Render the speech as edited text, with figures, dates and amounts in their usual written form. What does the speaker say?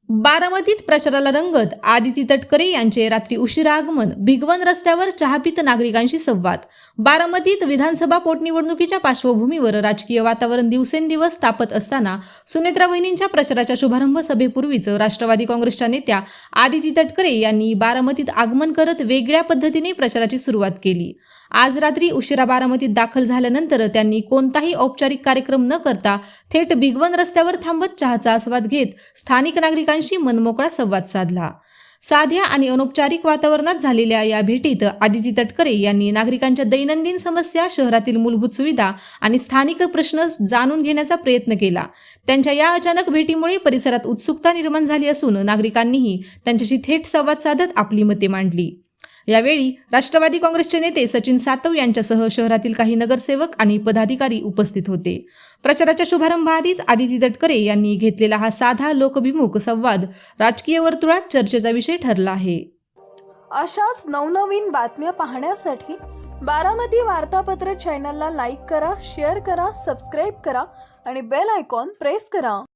बारामतीत प्रचाराला रंगत आदिती तटकरे यांचे रात्री उशिरा आगमन, भिगवण रस्त्यावर चहापीत नागरिकांशी संवाद। बारामतीत विधानसभा पोटनिवडणुकीच्या पार्श्वभूमीवर राजकीय वातावरण दिवसेंदिवस तापत असताना सुनेत्रा वहिनींच्या प्रचाराच्या शुभारंभ सभेपूर्वीच राष्ट्रवादी काँग्रेसच्या नेत्या आदिती तटकरे यांनी बारामतीत आगमन करत वेगळ्या पद्धतीने प्रचाराची सुरुवात केली। आज रात्री उशिरा बारामतीत दाखल झाल्यानंतर त्यांनी कोणताही औपचारिक कार्यक्रम न करता थेट भिगवण रस्त्यावर थांबत चहाचा आस्वाद घेत स्थानिक नागरिकांशी मनमोकळा संवाद साधला। साध्या आणि अनौपचारिक वातावरणात झालेल्या या भेटीत आदिती तटकरे यांनी नागरिकांच्या दैनंदिन समस्या, शहरातील मूलभूत सुविधा आणि स्थानिक प्रश्न जाणून घेण्याचा प्रयत्न केला। त्यांच्या या अचानक भेटीमुळे परिसरात उत्सुकता निर्माण झाली असून नागरिकांनीही त्यांच्याशी थेट संवाद साधत आपली मते मांडली। यावेळी राष्ट्रवादी काँग्रेसचे नेते सचिन सातव यांच्यासह शहरातील काही नगरसेवक आणि पदाधिकारी उपस्थित होते। प्रचाराच्या शुभारंभाआधीच आदिती तटकरे यांनी घेतलेला हा साधा लोकभिमुख संवाद राजकीय वर्तुळात चर्चेचा विषय ठरला आहे। अशाच नवनवीन बातम्या पाहण्यासाठी बारामती वार्तापत्र चॅनलला लाईक करा, शेअर करा, सबस्क्राईब करा आणि बेल आयकॉन प्रेस करा।